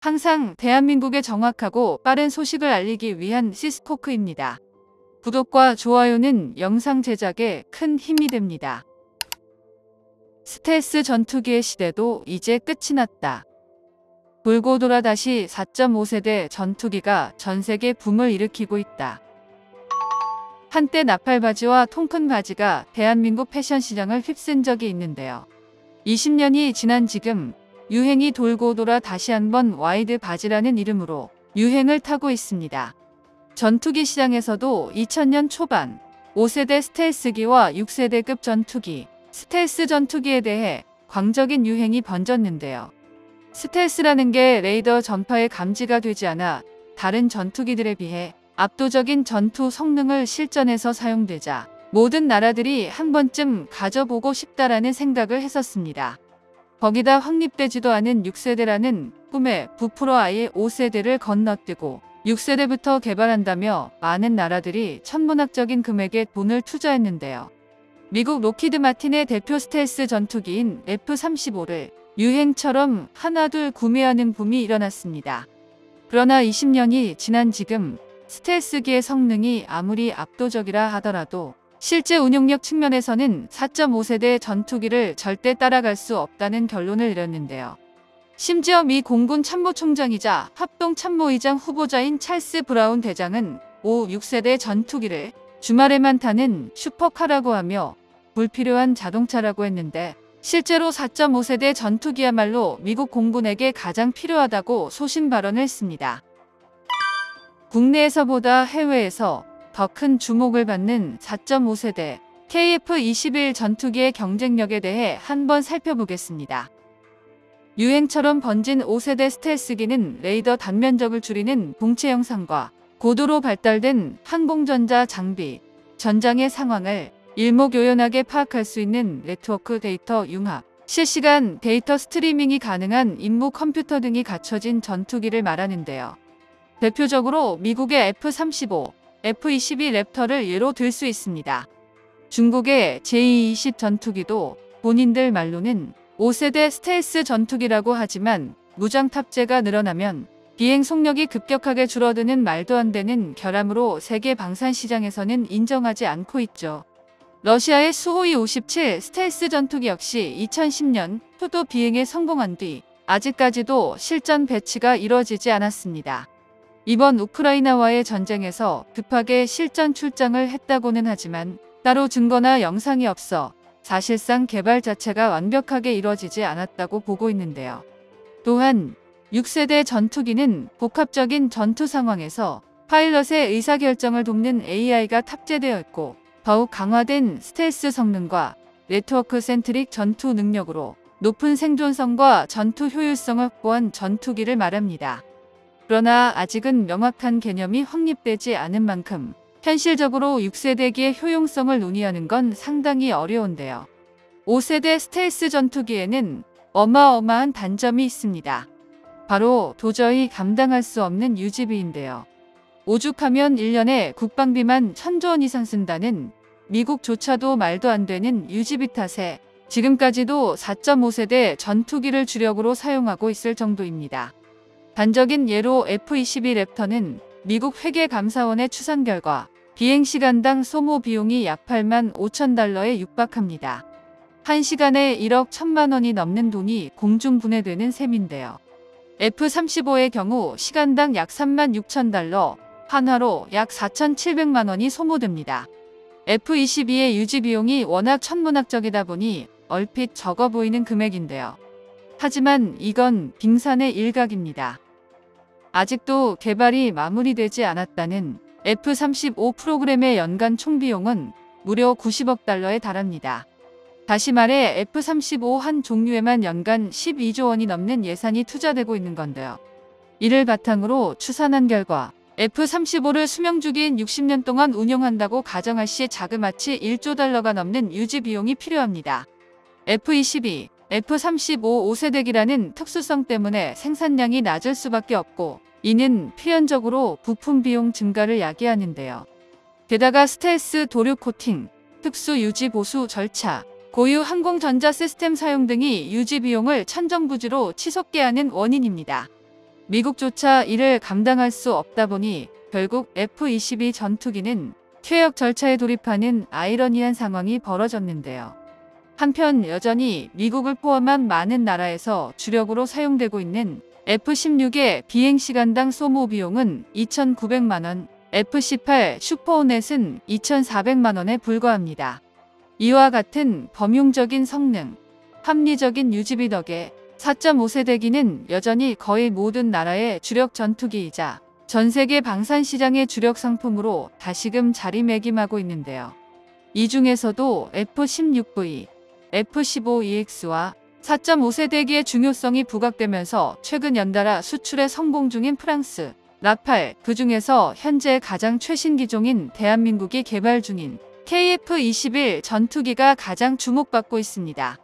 항상 대한민국에 정확하고 빠른 소식을 알리기 위한 시스코크입니다. 구독과 좋아요는 영상 제작에 큰 힘이 됩니다. 스텔스 전투기의 시대도 이제 끝이 났다. 돌고 돌아 다시 4.5세대 전투기가 전세계 붐을 일으키고 있다. 한때 나팔바지와 통큰 바지가 대한민국 패션 시장을 휩쓴 적이 있는데요. 20년이 지난 지금 유행이 돌고 돌아 다시 한번 와이드 바지라는 이름으로 유행을 타고 있습니다. 전투기 시장에서도 2000년 초반 5세대 스텔스기와 6세대급 전투기, 스텔스 전투기에 대해 광적인 유행이 번졌는데요. 스텔스라는 게 레이더 전파에 감지가 되지 않아 다른 전투기들에 비해 압도적인 전투 성능을 실전에서 사용되자 모든 나라들이 한 번쯤 가져보고 싶다라는 생각을 했었습니다. 거기다 확립되지도 않은 6세대라는 꿈에 부풀어 아예 5세대를 건너뛰고 6세대부터 개발한다며 많은 나라들이 천문학적인 금액의 돈을 투자했는데요. 미국 로키드 마틴의 대표 스텔스 전투기인 F-35를 유행처럼 하나둘 구매하는 붐이 일어났습니다. 그러나 20년이 지난 지금 스텔스기의 성능이 아무리 압도적이라 하더라도 실제 운용력 측면에서는 4.5세대 전투기를 절대 따라갈 수 없다는 결론을 내렸는데요. 심지어 미 공군 참모총장이자 합동참모의장 후보자인 찰스 브라운 대장은 5, 6세대 전투기를 주말에만 타는 슈퍼카라고 하며 불필요한 자동차라고 했는데 실제로 4.5세대 전투기야말로 미국 공군에게 가장 필요하다고 소신 발언을 했습니다. 국내에서보다 해외에서 더 큰 주목을 받는 4.5세대 KF-21 전투기의 경쟁력에 대해 한번 살펴보겠습니다. 유행처럼 번진 5세대 스텔스기는 레이더 단면적을 줄이는 동체 영상과 고도로 발달된 항공전자 장비, 전장의 상황을 일목요연하게 파악할 수 있는 네트워크 데이터 융합, 실시간 데이터 스트리밍이 가능한 임무 컴퓨터 등이 갖춰진 전투기를 말하는데요. 대표적으로 미국의 F-35, F-22 랩터를 예로 들 수 있습니다. 중국의 J-20 전투기도 본인들 말로는 5세대 스텔스 전투기라고 하지만 무장 탑재가 늘어나면 비행 속력이 급격하게 줄어드는 말도 안 되는 결함으로 세계 방산 시장에서는 인정하지 않고 있죠. 러시아의 수호이 57 스텔스 전투기 역시 2010년 표도 비행에 성공한 뒤 아직까지도 실전 배치가 이뤄지지 않았습니다. 이번 우크라이나와의 전쟁에서 급하게 실전 출장을 했다고는 하지만 따로 증거나 영상이 없어 사실상 개발 자체가 완벽하게 이뤄지지 않았다고 보고 있는데요. 또한 6세대 전투기는 복합적인 전투 상황에서 파일럿의 의사결정을 돕는 AI가 탑재되어 있고 더욱 강화된 스텔스 성능과 네트워크 센트릭 전투 능력으로 높은 생존성과 전투 효율성을 확보한 전투기를 말합니다. 그러나 아직은 명확한 개념이 확립되지 않은 만큼 현실적으로 6세대기의 효용성을 논의하는 건 상당히 어려운데요. 5세대 스텔스 전투기에는 어마어마한 단점이 있습니다. 바로 도저히 감당할 수 없는 유지비인데요. 오죽하면 1년에 국방비만 1000조 원 이상 쓴다는 미국조차도 말도 안 되는 유지비 탓에 지금까지도 4.5세대 전투기를 주력으로 사용하고 있을 정도입니다. 단적인 예로 F-22 랩터는 미국 회계감사원의 추산 결과 비행시간당 소모 비용이 약 8만 5천 달러에 육박합니다. 1시간에 1억 1천만 원이 넘는 돈이 공중분해되는 셈인데요. F-35의 경우 시간당 약 3만 6천 달러, 한화로 약 4,700만 원이 소모됩니다. F-22의 유지비용이 워낙 천문학적이다 보니 얼핏 적어 보이는 금액인데요. 하지만 이건 빙산의 일각입니다. 아직도 개발이 마무리되지 않았다는 F-35 프로그램의 연간 총비용은 무려 90억 달러에 달합니다. 다시 말해 F-35 한 종류에만 연간 12조 원이 넘는 예산이 투자되고 있는 건데요. 이를 바탕으로 추산한 결과 F-35를 수명주기인 60년 동안 운용한다고 가정할 시 자그마치 1조 달러가 넘는 유지비용이 필요합니다. F-22, F-35 5세대기라는 특수성 때문에 생산량이 낮을 수밖에 없고 이는 필연적으로 부품 비용 증가를 야기하는데요. 게다가 스텔스 도료 코팅, 특수 유지 보수 절차, 고유 항공전자 시스템 사용 등이 유지 비용을 천정부지로 치솟게 하는 원인입니다. 미국조차 이를 감당할 수 없다 보니 결국 F-22 전투기는 퇴역 절차에 돌입하는 아이러니한 상황이 벌어졌는데요. 한편 여전히 미국을 포함한 많은 나라에서 주력으로 사용되고 있는 F-16의 비행시간당 소모 비용은 2,900만 원, F-18 슈퍼호넷은 2,400만 원에 불과합니다. 이와 같은 범용적인 성능, 합리적인 유지비 덕에 4.5세대기는 여전히 거의 모든 나라의 주력 전투기이자 전 세계 방산 시장의 주력 상품으로 다시금 자리매김하고 있는데요. 이 중에서도 F-16V, F-15EX와 4.5세대기의 중요성이 부각되면서 최근 연달아 수출에 성공 중인 프랑스, 라팔, 그 중에서 현재 가장 최신 기종인 대한민국이 개발 중인 KF-21 전투기가 가장 주목받고 있습니다.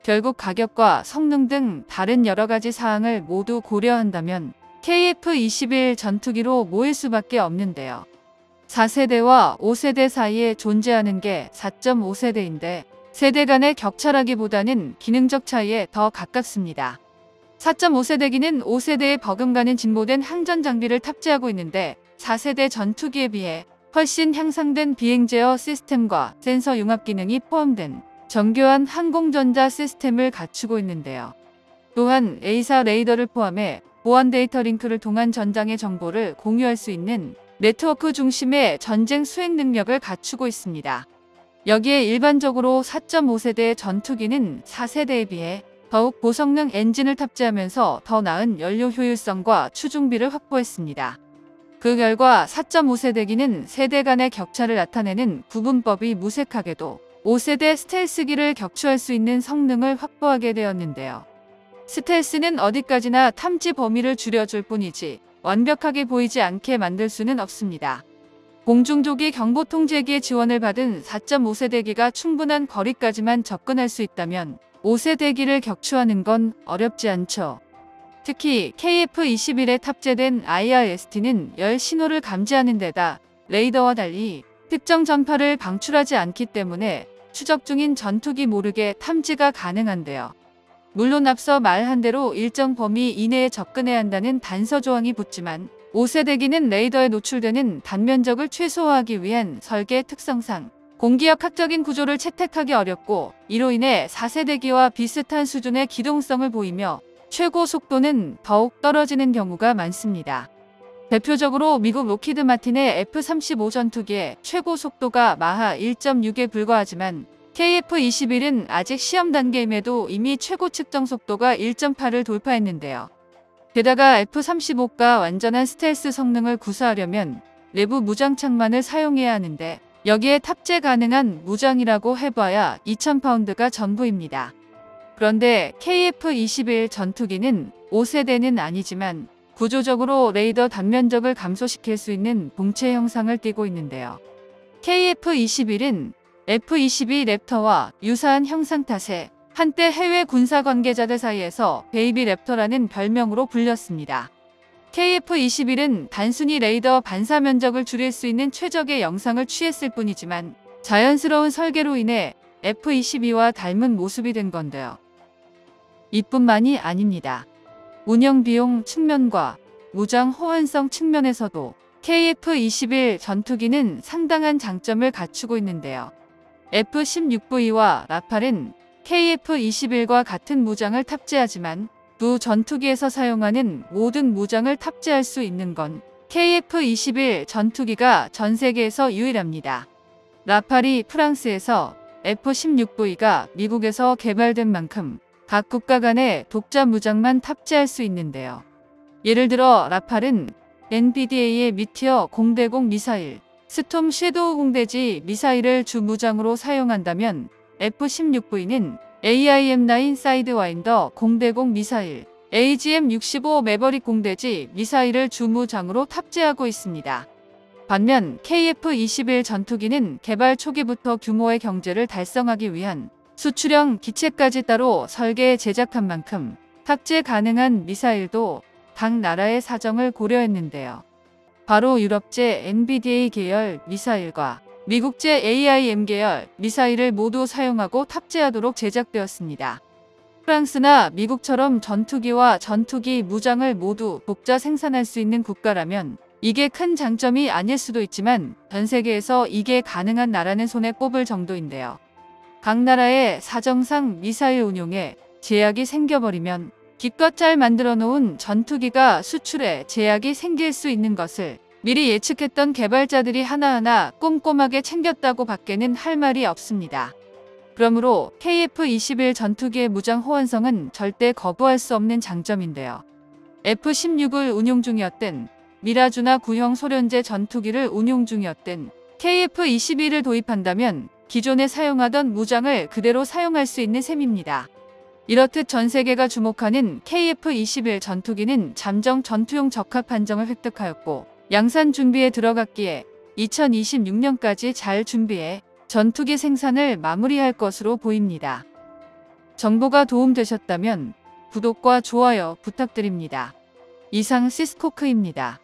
결국 가격과 성능 등 다른 여러 가지 사항을 모두 고려한다면 KF-21 전투기로 모일 수밖에 없는데요. 4세대와 5세대 사이에 존재하는 게 4.5세대인데 세대 간의 격차라기보다는 기능적 차이에 더 가깝습니다. 4.5세대기는 5세대에 버금가는 진보된 항전 장비를 탑재하고 있는데 4세대 전투기에 비해 훨씬 향상된 비행 제어 시스템과 센서 융합 기능이 포함된 정교한 항공전자 시스템을 갖추고 있는데요. 또한 A사 레이더를 포함해 보안 데이터 링크를 통한 전장의 정보를 공유할 수 있는 네트워크 중심의 전쟁 수행 능력을 갖추고 있습니다. 여기에 일반적으로 4.5세대 전투기는 4세대에 비해 더욱 고성능 엔진을 탑재하면서 더 나은 연료 효율성과 추중비를 확보했습니다. 그 결과 4.5세대기는 세대 간의 격차를 나타내는 구분법이 무색하게도 5세대 스텔스기를 격추할 수 있는 성능을 확보하게 되었는데요. 스텔스는 어디까지나 탐지 범위를 줄여줄 뿐이지 완벽하게 보이지 않게 만들 수는 없습니다. 공중조기 경보통제기의 지원을 받은 4.5세대기가 충분한 거리까지만 접근할 수 있다면 5세대기를 격추하는 건 어렵지 않죠. 특히 KF-21에 탑재된 IRST는 열 신호를 감지하는 데다 레이더와 달리 특정 전파를 방출하지 않기 때문에 추적 중인 전투기 모르게 탐지가 가능한데요. 물론 앞서 말한 대로 일정 범위 이내에 접근해야 한다는 단서 조항이 붙지만 5세대기는 레이더에 노출되는 단면적을 최소화하기 위한 설계 특성상 공기역학적인 구조를 채택하기 어렵고 이로 인해 4세대기와 비슷한 수준의 기동성을 보이며 최고 속도는 더욱 떨어지는 경우가 많습니다. 대표적으로 미국 로키드 마틴의 F-35 전투기의 최고 속도가 마하 1.6에 불과하지만 KF-21은 아직 시험 단계임에도 이미 최고 측정 속도가 1.8을 돌파했는데요. 게다가 F-35가 완전한 스텔스 성능을 구사하려면 내부 무장창만을 사용해야 하는데 여기에 탑재 가능한 무장이라고 해봐야 2,000파운드가 전부입니다. 그런데 KF-21 전투기는 5세대는 아니지만 구조적으로 레이더 단면적을 감소시킬 수 있는 동체 형상을 띠고 있는데요. KF-21은 F-22 랩터와 유사한 형상 탓에 한때 해외 군사 관계자들 사이에서 베이비 랩터라는 별명으로 불렸습니다. KF-21은 단순히 레이더 반사 면적을 줄일 수 있는 최적의 영상을 취했을 뿐이지만 자연스러운 설계로 인해 F-22와 닮은 모습이 된 건데요. 이뿐만이 아닙니다. 운영 비용 측면과 무장 호환성 측면에서도 KF-21 전투기는 상당한 장점을 갖추고 있는데요. F-16V와 라팔은 KF-21과 같은 무장을 탑재하지만 두 전투기에서 사용하는 모든 무장을 탑재할 수 있는 건 KF-21 전투기가 전 세계에서 유일합니다. 라팔이 프랑스에서, F-16V가 미국에서 개발된 만큼 각 국가 간의 독자 무장만 탑재할 수 있는데요. 예를 들어 라팔은 NBDA의 미티어 공대공 미사일, 스톰 섀도우 공대지 미사일을 주 무장으로 사용한다면 F-16V는 AIM-9 사이드와인더 공대공 미사일, AGM-65 매버릭 공대지 미사일을 주 무장으로 탑재하고 있습니다. 반면 KF-21 전투기는 개발 초기부터 규모의 경제를 달성하기 위한 수출형 기체까지 따로 설계 제작한 만큼 탑재 가능한 미사일도 각 나라의 사정을 고려했는데요. 바로 유럽제 NBDA 계열 미사일과 미국제 AIM 계열 미사일을 모두 사용하고 탑재하도록 제작되었습니다. 프랑스나 미국처럼 전투기와 전투기 무장을 모두 독자 생산할 수 있는 국가라면 이게 큰 장점이 아닐 수도 있지만 전 세계에서 이게 가능한 나라는 손에 꼽을 정도인데요. 각 나라의 사정상 미사일 운용에 제약이 생겨버리면 기껏 잘 만들어 놓은 전투기가 수출에 제약이 생길 수 있는 것을 미리 예측했던 개발자들이 하나하나 꼼꼼하게 챙겼다고 밖에는 할 말이 없습니다. 그러므로 KF-21 전투기의 무장 호환성은 절대 거부할 수 없는 장점인데요. F-16을 운용 중이었든 미라주나 구형 소련제 전투기를 운용 중이었든 KF-21을 도입한다면 기존에 사용하던 무장을 그대로 사용할 수 있는 셈입니다. 이렇듯 전 세계가 주목하는 KF-21 전투기는 잠정 전투용 적합 판정을 획득하였고 양산 준비에 들어갔기에 2026년까지 잘 준비해 전투기 생산을 마무리할 것으로 보입니다. 정보가 도움되셨다면 구독과 좋아요 부탁드립니다. 이상 시스코크입니다.